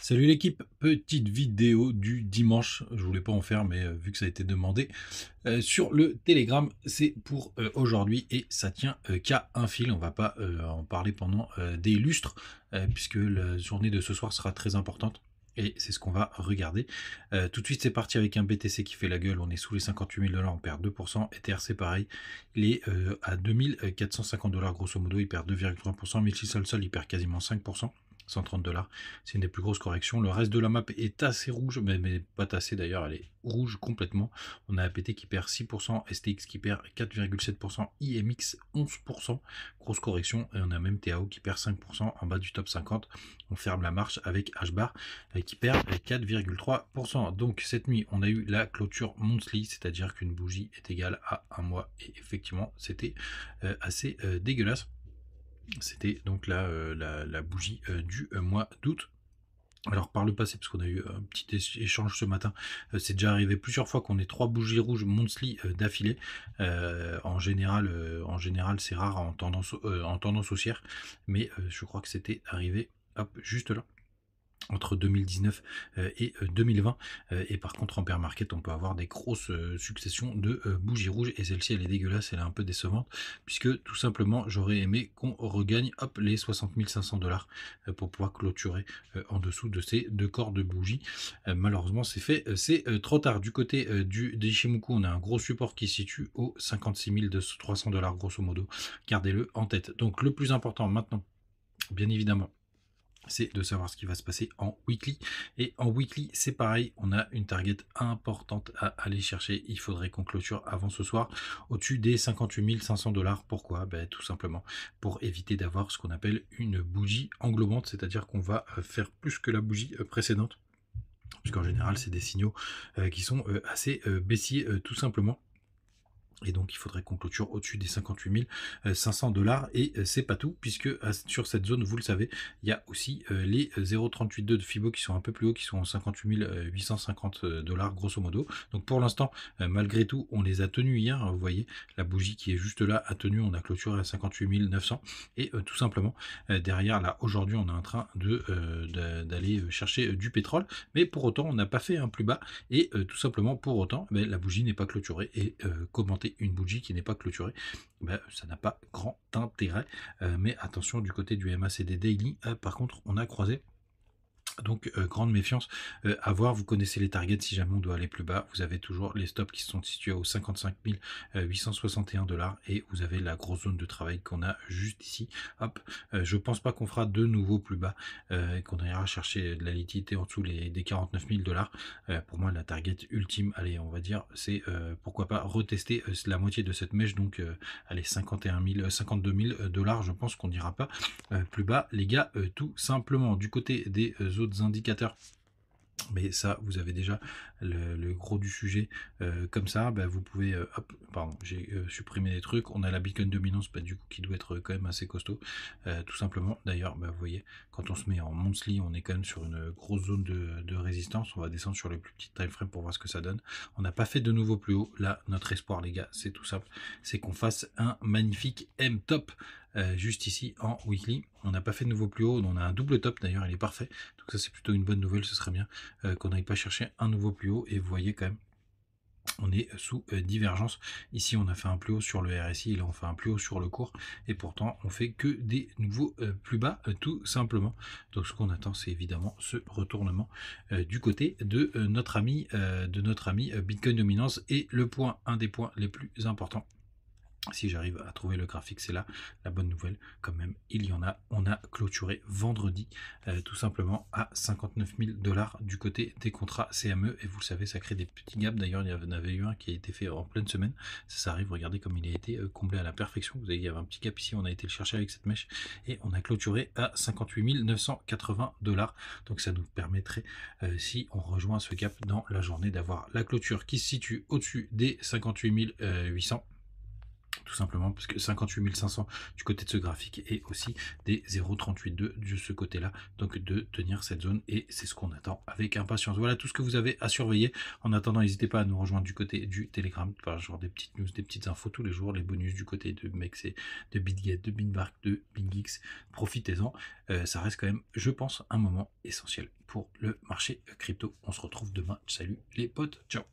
Salut l'équipe, petite vidéo du dimanche, je voulais pas en faire mais vu que ça a été demandé sur le Telegram, c'est pour aujourd'hui et ça tient qu'à un fil, on va pas en parler pendant des lustres puisque la journée de ce soir sera très importante et c'est ce qu'on va regarder. Tout de suite c'est parti avec un BTC qui fait la gueule, on est sous les 58 000 $, on perd 2%, Ether c'est pareil, il est à 2450 $ grosso modo, il perd 2,3%, Milchi Sol il perd quasiment 5%. 130 $. C'est une des plus grosses corrections. Le reste de la map est assez rouge, mais pas assez d'ailleurs, elle est rouge complètement. On a APT qui perd 6%, STX qui perd 4,7%, IMX 11%, grosse correction, et on a même TAO qui perd 5% en bas du top 50. On ferme la marche avec HBAR qui perd 4,3%. Donc cette nuit, on a eu la clôture monthly, c'est-à-dire qu'une bougie est égale à un mois, et effectivement, c'était assez dégueulasse. C'était donc la bougie du mois d'août. Alors par le passé, parce qu'on a eu un petit échange ce matin, c'est déjà arrivé plusieurs fois qu'on ait 3 bougies rouges monthly d'affilée. En général, c'est rare en tendance haussière, mais je crois que c'était arrivé juste là entre 2019 et 2020, et par contre en bear market on peut avoir des grosses successions de bougies rouges, et celle-ci elle est dégueulasse, elle est un peu décevante puisque tout simplement j'aurais aimé qu'on regagne les 60 500 $ pour pouvoir clôturer en dessous de ces deux corps de bougies. Malheureusement c'est fait, c'est trop tard. Du côté des Ishimoku, on a un gros support qui se situe aux 56 300 $ grosso modo, gardez-le en tête. Donc le plus important maintenant, bien évidemment, c'est de savoir ce qui va se passer en weekly. Et en weekly, c'est pareil, on a une target importante à aller chercher. Il faudrait qu'on clôture avant ce soir au-dessus des 58 500 $. Pourquoi? Tout simplement pour éviter d'avoir ce qu'on appelle une bougie englobante, c'est-à-dire qu'on va faire plus que la bougie précédente, puisqu'en général, c'est des signaux qui sont assez baissiers tout simplement. Et donc il faudrait qu'on clôture au-dessus des 58 500 $. Et c'est pas tout, puisque sur cette zone, vous le savez, il y a aussi les 0,382 de Fibo qui sont un peu plus hauts, qui sont en 58 850 $ grosso modo. Donc pour l'instant, malgré tout, on les a tenus hier, hein, vous voyez, la bougie qui est juste là a tenu, on a clôturé à 58 900. Et tout simplement, derrière, là, aujourd'hui, on est en train d'aller chercher du pétrole, mais pour autant, on n'a pas fait un plus bas, et tout simplement, pour autant, la bougie n'est pas clôturée, et commenter une bougie qui n'est pas clôturée, ça n'a pas grand intérêt. Mais attention, du côté du MACD Daily, par contre, on a croisé. Donc grande méfiance à voir. Vous connaissez les targets, si jamais on doit aller plus bas, vous avez toujours les stops qui sont situés aux 55 861 $, et vous avez la grosse zone de travail qu'on a juste ici. Hop, je pense pas qu'on fera de nouveau plus bas, et qu'on ira chercher de la liquidité en dessous des 49 000 $. Pour moi, la target ultime, allez, on va dire, c'est pourquoi pas retester la moitié de cette mèche, donc allez, 52 000 $. Je pense qu'on n'ira pas plus bas, les gars, tout simplement. Du côté des autres indicateurs, mais ça vous avez déjà le gros du sujet. Comme ça, vous pouvez hop, pardon, j'ai supprimé des trucs. On a la Bitcoin dominance, du coup, qui doit être quand même assez costaud, tout simplement. D'ailleurs, vous voyez, quand on se met en monthly, on est quand même sur une grosse zone de résistance. On va descendre sur les plus petits time frames pour voir ce que ça donne. On n'a pas fait de nouveau plus haut. Là, notre espoir, les gars, c'est tout simple, c'est qu'on fasse un magnifique M-top juste ici en weekly. On n'a pas fait de nouveau plus haut, on a un double top d'ailleurs, il est parfait, donc ça c'est plutôt une bonne nouvelle. Ce serait bien qu'on n'aille pas chercher un nouveau plus haut, et vous voyez quand même, on est sous divergence. Ici on a fait un plus haut sur le RSI, et là on fait un plus haut sur le cours, et pourtant on fait que des nouveaux plus bas tout simplement. Donc ce qu'on attend, c'est évidemment ce retournement du côté de notre ami Bitcoin Dominance. Et le point, un des points les plus importants, si j'arrive à trouver le graphique, c'est là la bonne nouvelle quand même, il y en a. On a clôturé vendredi tout simplement à 59 000 $ du côté des contrats CME, et vous le savez, ça crée des petits gaps. D'ailleurs, il y en avait eu un qui a été fait en pleine semaine, ça arrive, regardez comme il a été comblé à la perfection. Vous voyez, il y avait un petit gap ici, on a été le chercher avec cette mèche, et on a clôturé à 58 980 $. Donc ça nous permettrait, si on rejoint ce gap dans la journée, d'avoir la clôture qui se situe au-dessus des 58 800. tout simplement parce que 58 500 du côté de ce graphique et aussi des 0,38,2 de ce côté-là, donc de tenir cette zone, et c'est ce qu'on attend avec impatience. Voilà tout ce que vous avez à surveiller. En attendant, n'hésitez pas à nous rejoindre du côté du Telegram, par genre des petites news, des petites infos tous les jours, les bonus du côté de Mex et de BitGet, de Binbark, de BingX. Profitez-en, ça reste quand même, je pense, un moment essentiel pour le marché crypto. On se retrouve demain. Salut les potes, ciao.